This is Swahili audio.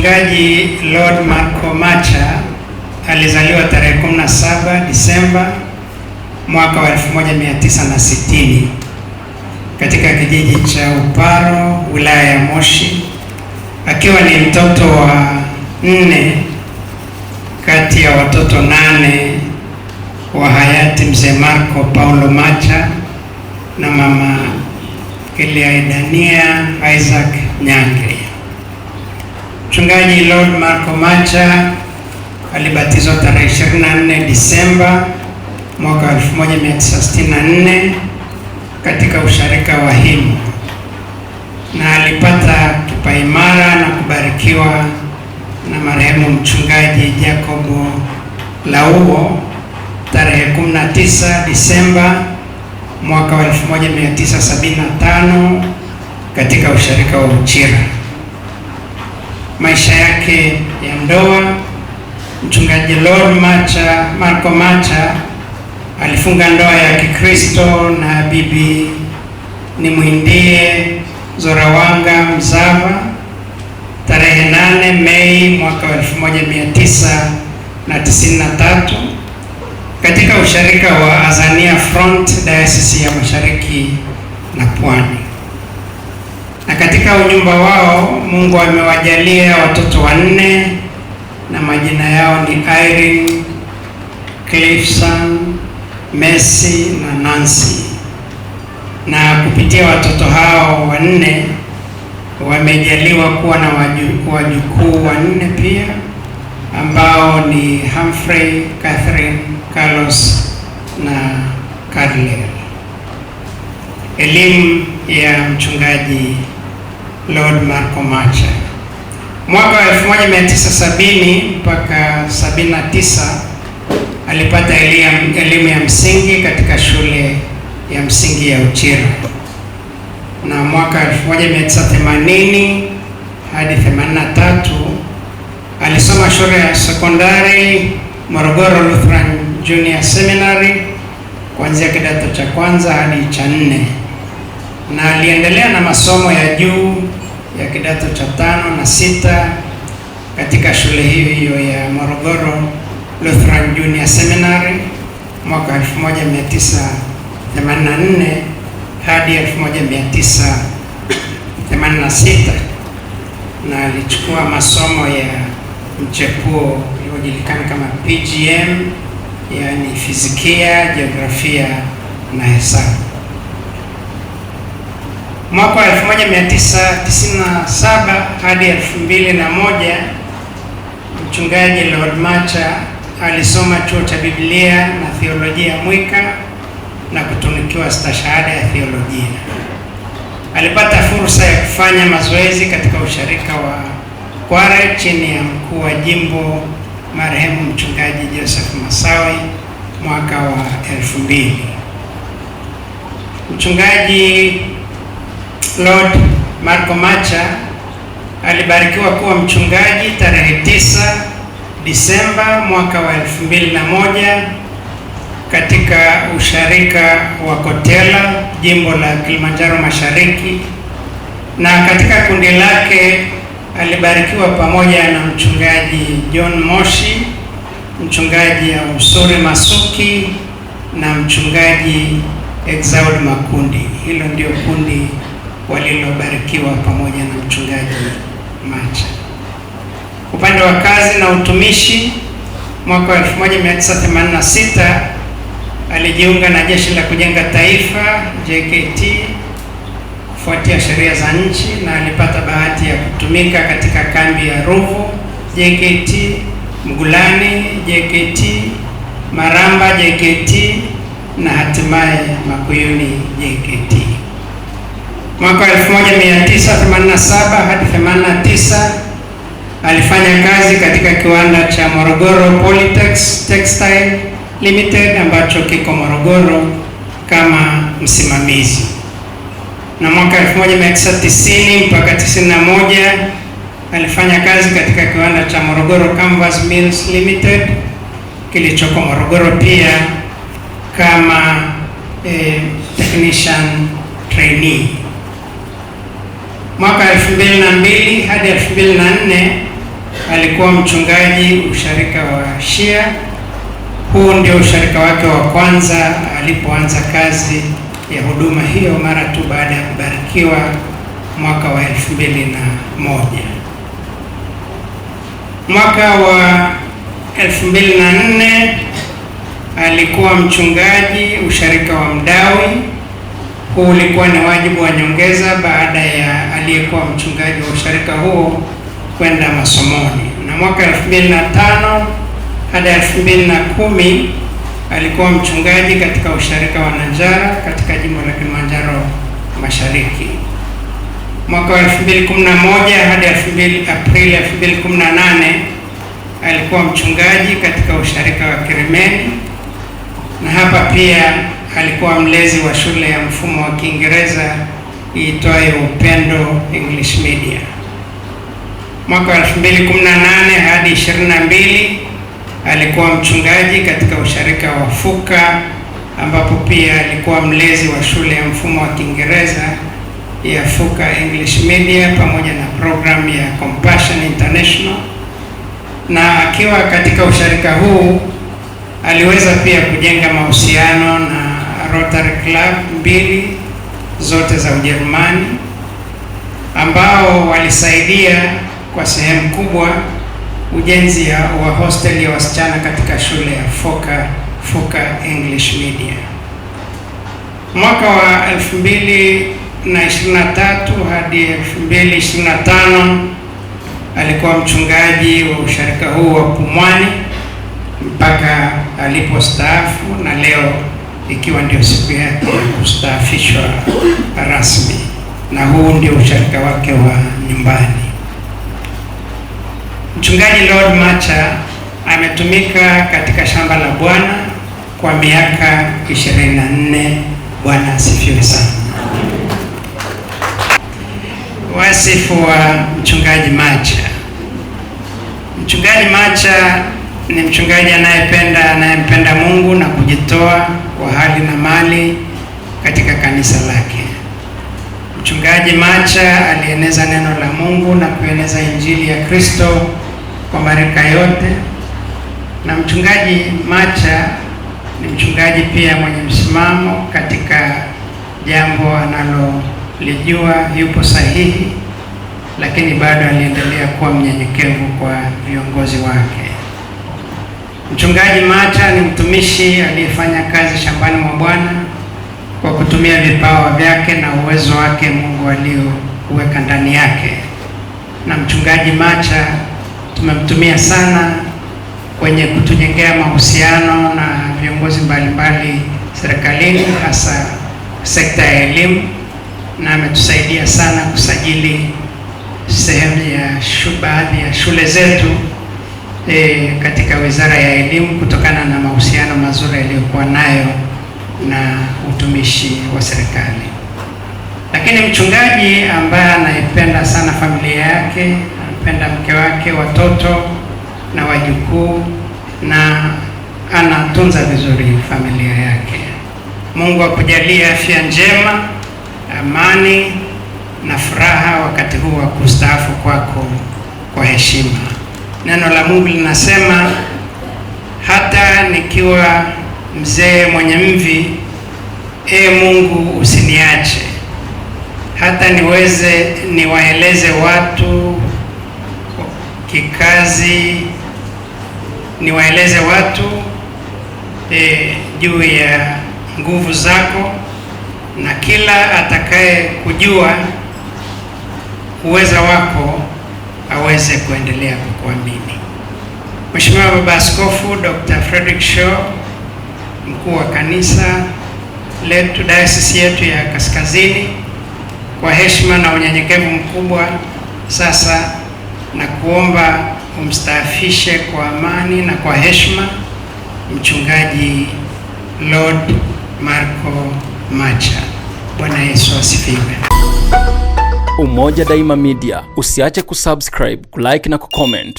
Mchungaji Lord Marco Macha alizaliwa tarehe 17 Disemba mwaka wa 1960 katika kijiji cha Uparo, wilaya ya Moshi, akiwa ni mtoto wa 4 kati ya watoto 8 wa hayati Mzee Marco Paulo Macha na mama Eliaidania Isaac Nyange. Mchungaji Lord Marco Macha alibatizwa tarehe 24 Disemba mwaka 1964 katika usharika wa Himo, na alipata kipaimara na kubarikiwa na marehemu mchungaji Jacobo Lauo tarehe 19 Disemba mwaka 1975 katika usharika wa Uchira. Maisha yake ya ndoa, mchungaji Lord Marco Macha alifunga ndoa ya Kikristo na bibi Nimwindie Zorawanga Mzava tarehe 8 Mei mwaka 1993 katika usharika wa Azania Front Diocese ya Mashariki na Pwani. Na katika unyumba wao Mungu amewajalia watoto 4 na majina yao ni Irene, Clifson, Messi na Nancy. Na kupitia watoto hao 4 wamejaliwa kuwa na wajukuu 4 pia ambao ni Humphrey, Catherine, Carlos na Carlel. Elimu ya mchungaji Lord Marco Macha. Mwaka wa 1970 mpaka 79 alipata elimu ya msingi katika shule ya msingi ya Uchira, na mwaka 1980 hadi 83 alisoma shule ya sekondari Morogoro Lutheran Junior Seminary kuanzia kidato cha kwanza hadi cha 4, na aliendelea na masomo ya juu ya kidato cha 5 na 6 katika shule hiyo ya Morogoro Lutheran Junior Seminary mwaka 1984 hadi 1986, na alichukua masomo ya mchepuo uliojulikana kama PGM, yani fizikia, jiografia na hesabu. Mwaka wa 1997 hadi 2001 mchungaji Lord Macha alisoma chuo cha Biblia na theolojia Mwika na kutunikiwa stashahada ya theolojia. Alipata fursa ya kufanya mazoezi katika usharika wa Kware chini ya mkuu wa jimbo marehemu mchungaji Joseph Masawi mwaka wa 2000. Mchungaji Lord Marco Macha alibarikiwa kuwa mchungaji tarehe 9 Disemba mwaka wa 2001 katika usharika wa Kotela, jimbo la Kilimanjaro Mashariki, na katika kundi lake alibarikiwa pamoja na mchungaji John Moshi, mchungaji Usuri Masuki na mchungaji Exaud Makundi. Hilo ndio kundi walilobarikiwa pamoja na mchungaji Macha. Upande wa kazi na utumishi, mwaka wa 1986 alijiunga na Jeshi la Kujenga Taifa JKT kufuatia sheria za nchi, na alipata bahati ya kutumika katika kambi ya Ruvu JKT, Mgulani JKT, Maramba JKT na hatimaye Makuyuni JKT. Mwaka 1987 hadi 89 alifanya kazi katika kiwanda cha Morogoro Polytex Textile Limited ambacho kiko Morogoro kama msimamizi. Na mwaka 1990 mpaka 91 alifanya kazi katika kiwanda cha Morogoro Canvas Mills Limited kilichoko Morogoro pia kama technician trainee. Mwaka 2002 hadi 2004 alikuwa mchungaji usharika wa Shia. Huu ndio usharika wake wa kwanza alipoanza kazi ya huduma hiyo mara tu baada ya kubarikiwa mwaka wa 2001. Mwaka wa 2004 alikuwa mchungaji usharika wa Mdawi. Huu ulikuwa ni wajibu wa nyongeza baada ya aliyekuwa mchungaji wa usharika huo kwenda masomoni. Na mwaka 2005 hadi 2010 alikuwa mchungaji katika usharika wa Najara katika jimbo la Kilimanjaro Mashariki. Mwaka wa 2011 hadi Aprili 2018 alikuwa mchungaji katika usharika wa Kirimeni, na hapa pia alikuwa mlezi wa shule ya mfumo wa Kiingereza iitwayo Upendo English Media. Mwaka wa 2018 hadi 22 alikuwa mchungaji katika usharika wa Fuka, ambapo pia alikuwa mlezi wa shule ya mfumo wa Kiingereza ya Fuka English Media pamoja na program ya Compassion International. Na akiwa katika usharika huu aliweza pia kujenga mahusiano na Rotary Club mbili zote za Ujerumani, ambao walisaidia kwa sehemu kubwa ujenzi wa hostel ya wasichana katika shule ya Fuka English Media. Mwaka wa 2023 hadi 2025 alikuwa mchungaji wa usharika huu wa Pumwani mpaka alipostaafu, na leo ikiwa ndio siku yake ya kustaafishwa rasmi, na huu ndio usharika wake wa nyumbani. Mchungaji Lord Macha ametumika katika shamba la Bwana kwa miaka 24. Bwana asifiwe sana. Wasifu wa mchungaji Macha. Mchungaji Macha ni mchungaji anayempenda Mungu na kujitoa kwa hali na mali katika kanisa lake. Mchungaji Macha alieneza neno la Mungu na kueneza Injili ya Kristo kwa marika yote. Na mchungaji Macha ni mchungaji pia mwenye msimamo katika jambo analolijua yupo sahihi, lakini bado aliendelea kuwa mnyenyekevu kwa viongozi wake. Mchungaji Macha ni mtumishi aliyefanya kazi shambani mwa Bwana kwa kutumia vipawa vyake na uwezo wake Mungu aliouweka ndani yake. Na mchungaji Macha tumemtumia sana kwenye kutujengea mahusiano na viongozi mbalimbali serikalini, hasa sekta ya elimu, na ametusaidia sana kusajili sehemu ya baadhi ya shule zetu katika Wizara ya Elimu kutokana na mahusiano mazuri aliyokuwa nayo na utumishi wa serikali. Lakini mchungaji ambaye anaipenda sana familia yake, anapenda mke wake, watoto na wajukuu, na anatunza vizuri familia yake. Mungu akujalie afya njema, amani na furaha wakati huu wa kustaafu kwako kwa heshima. Neno la Mungu linasema, hata nikiwa mzee mwenye mvi, Mungu usiniache, hata niwaeleze watu kikazi, niwaeleze watu juu ya nguvu zako, na kila atakaye kujua uweza wako aweze kuendelea kukuamini. Mheshimiwa Baba Askofu Dr. Frederick Shaw, mkuu wa kanisa letu, dayosisi yetu ya Kaskazini, kwa heshima na unyenyekevu mkubwa sasa na kuomba umstaafishe kwa amani na kwa heshima mchungaji Lord Marco Macha. Bwana Yesu asifiwe. Umoja Daima Media, usiache kusubscribe, kulike na kucomment.